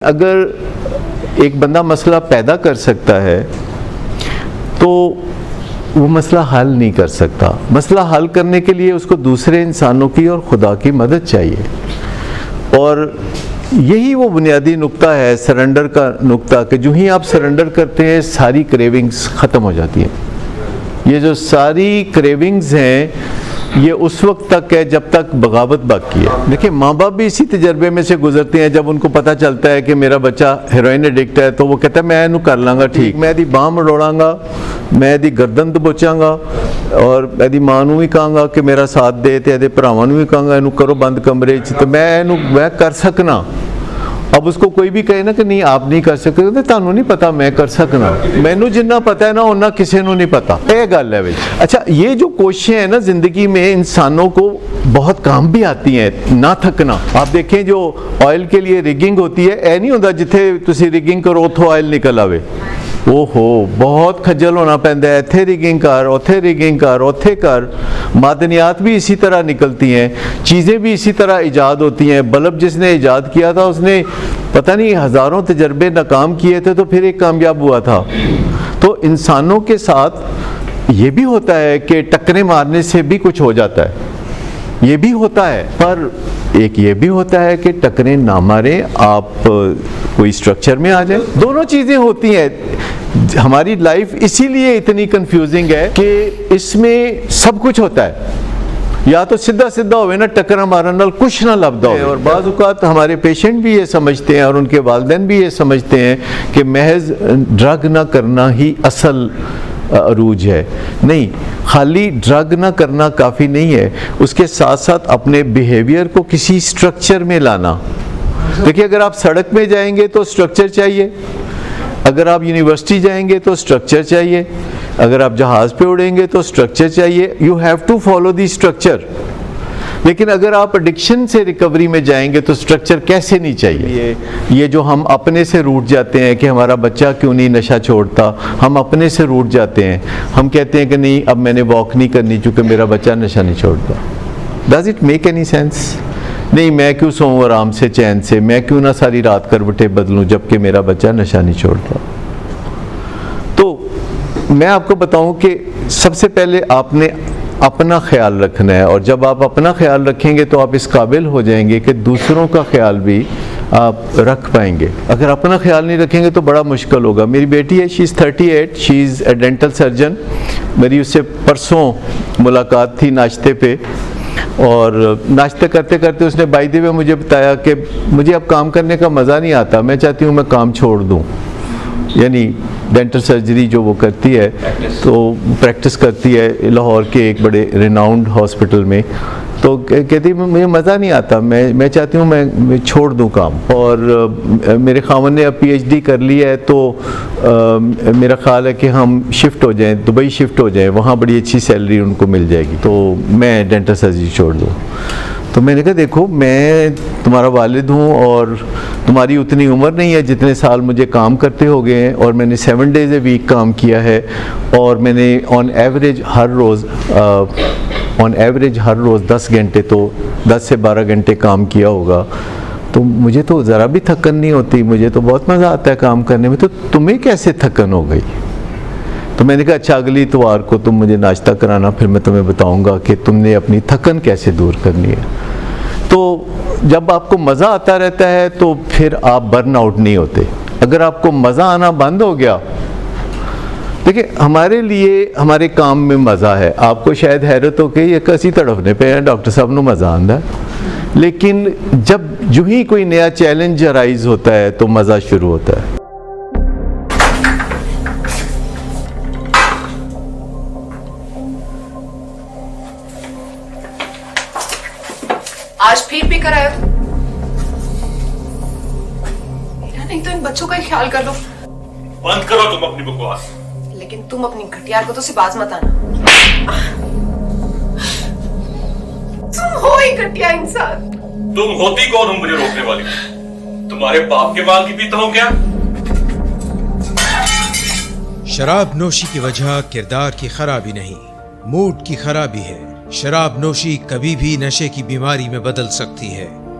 اگر ایک بندہ مسئلہ پیدا کر سکتا ہے تو وہ مسئلہ حل نہیں کر سکتا. مسئلہ حل کرنے کے لیے اس کو دوسرے انسانوں کی اور خدا کی مدد چاہیے. اور یہی وہ بنیادی نقطہ ہے سرنڈر کا نقطہ کہ جو ہی آپ سرنڈر کرتے ہیں ساری کریونگز ختم ہو جاتی ہیں. یہ جو ساری کریونگز ہیں یہ اس وقت تک ہے جب تک بغاوت باقی ہے. دیکھیں ماں باپ بھی اسی تجربے میں سے گزرتے ہیں. جب ان کو پتہ چلتا ہے کہ میرا بچہ ہیروئن ایڈکٹ ہے تو وہ کہتا ہے میں اینو کر لاں گا ٹھیک, میں دی باں مڑوڑاں گا, میں دی گردن دبوچاں گا اور میں دی ماں نوں بھی کہاں گا کہ میرا ساتھ دے تے دے بھراواں نوں بھی کہاں گا اینو کرو بند کمرے چ تو میں کر سکنا. اب اس کو کوئی بھی کہے نا کہ نہیں آپ نہیں کر سکتے تو تانوں نہیں پتا میں کر سکنا. مینوں جننا پتا ہے نا اُنّا کسی نوں نہیں پتا. یہ گل ہے. اچھا یہ جو کوششیں ہیں نا زندگی میں انسانوں کو بہت کام بھی آتی ہیں نہ تھکنا. آپ دیکھیں جو آئل کے لیے ریگنگ ہوتی ہے اے نہیں ہوتا جتھے تسی ریگنگ کرو اتھوں آئل نکل آوے. بہت کھجل ہونا پیندا ہے. ایتھے ریگنگ کر اوتھے ریگنگ کر اوتھے کر. معدنیات بھی اسی طرح نکلتی ہیں, چیزیں بھی اسی طرح ایجاد ہوتی ہیں. بلب جس نے ایجاد کیا تھا اس نے پتہ نہیں ہزاروں تجربے ناکام کیے تھے تو پھر ایک کامیاب ہوا تھا. تو انسانوں کے ساتھ یہ بھی ہوتا ہے کہ ٹکریں مارنے سے بھی کچھ ہو جاتا ہے, یہ بھی ہوتا ہے. پر ایک یہ بھی ہوتا ہے کہ ٹکریں نہ ماریں, آپ کوئی سٹرکچر میں آ جائیں. دونوں چیزیں ہوتی ہیں. ہماری لائف اسی لیے اتنی کنفیوزنگ ہے کہ اس میں سب کچھ ہوتا ہے. یا تو سیدھا ہوئے نا ٹکرا مارن نال کچھ نہ لبدا ہوئے. اور بعض اوقات ہمارے پیشنٹ بھی یہ سمجھتے ہیں اور ان کے والدین بھی یہ سمجھتے ہیں کہ محض ڈرگ نہ کرنا ہی اصل عروج ہے. نہیں, خالی ڈرگ نہ کرنا کافی نہیں ہے, اس کے ساتھ ساتھ اپنے بیہیویئر کو کسی سٹرکچر میں لانا. دیکھیے اگر آپ سڑک میں جائیں گے تو سٹرکچر چاہیے, اگر آپ یونیورسٹی جائیں گے تو سٹرکچر چاہیے, اگر آپ جہاز پہ اڑیں گے تو سٹرکچر چاہیے. You have to follow the structure. لیکن اگر آپ ایڈکشن سے ریکوری میں جائیں گے تو سٹرکچر کیسے نہیں چاہیے. یہ جو ہم اپنے سے روٹ جاتے ہیں کہ ہمارا بچہ کیوں نہیں نشہ چھوڑتا, ہم اپنے سے روٹ جاتے ہیں. ہم کہتے ہیں کہ نہیں اب میں نے واک نہیں کرنی چونکہ میرا بچہ نشہ نہیں چھوڑتا. Does it make any sense? نہیں, میں کیوں سوؤں آرام سے چین سے, میں کیوں نہ ساری رات کروٹیں بدلوں جبکہ میرا بچہ نشہ نہیں چھوڑتا. تو میں آپ کو بتاؤں کہ سب سے پہلے آپ نے اپنا خیال رکھنا ہے, اور جب آپ اپنا خیال رکھیں گے تو آپ اس قابل ہو جائیں گے کہ دوسروں کا خیال بھی آپ رکھ پائیں گے. اگر اپنا خیال نہیں رکھیں گے تو بڑا مشکل ہوگا. میری بیٹی ہے, شی از 38, شی از اے ڈینٹل سرجن. میری اس سے پرسوں ملاقات تھی ناشتے پہ, اور ناشتہ کرتے کرتے اس نے بائی دی وے مجھے بتایا کہ مجھے اب کام کرنے کا مزہ نہیں آتا, میں چاہتی ہوں میں کام چھوڑ دوں. یعنی ڈینٹل سرجری جو وہ کرتی ہے تو پریکٹس کرتی ہے لاہور کے ایک بڑے ریناؤنڈ ہاسپٹل میں. تو کہتی مجھے مزہ نہیں آتا, میں چاہتی ہوں میں چھوڑ دوں کام. اور میرے خاوند نے اب PhD کر لی ہے تو میرا خیال ہے کہ ہم شفٹ ہو جائیں, دبئی شفٹ ہو جائیں, وہاں بڑی اچھی سیلری ان کو مل جائے گی, تو میں ڈینٹل سرجری چھوڑ دوں. تو میں نے کہا دیکھو میں تمہارا والد ہوں اور تمہاری اتنی عمر نہیں ہے جتنے سال مجھے کام کرتے ہو گئے ہیں, اور میں نے 7 days اے ویک کام کیا ہے, اور میں نے آن ایوریج ہر روز 10 گھنٹے تو 10 سے 12 گھنٹے کام کیا ہوگا. تو مجھے تو ذرا بھی تھکن نہیں ہوتی, مجھے تو بہت مزہ آتا ہے کام کرنے میں. تو تمہیں کیسے تھکن ہو گئی؟ تو میں نے کہا اچھا اگلی اتوار کو تم مجھے ناشتہ کرانا, پھر میں تمہیں بتاؤں گا کہ تم نے اپنی تھکن کیسے دور کرنی ہے. تو جب آپ کو مزہ آتا رہتا ہے تو پھر آپ برن آؤٹ نہیں ہوتے. اگر آپ کو مزہ آنا بند ہو گیا, دیکھیں ہمارے لیے ہمارے کام میں مزہ ہے. آپ کو شاید حیرت ہو کہ یہ کسی تڑفنے پہ ہے, ڈاکٹر صاحب نو مزہ آندا ہے. لیکن جب جو ہی کوئی نیا چیلنج ارائز ہوتا ہے تو مزہ شروع ہوتا ہے. آج پھر بھی کرایا تو میرا نہیں تو ان بچوں کا ہی خیال کر لو. بند کرو تم اپنی بکواس. لیکن تم اپنی گھٹیا کو تو سے باز مت آنا. تم ہو ہی گھٹیا انسان. تم ہوتی کون ہو مجھے روکنے والی؟ تمہارے باپ کے مال کی پیتا ہوں کیا؟ شراب نوشی کی وجہ کردار کی خرابی نہیں, موڈ کی خرابی ہے. شراب نوشی کبھی بھی نشے کی بیماری میں بدل سکتی ہے.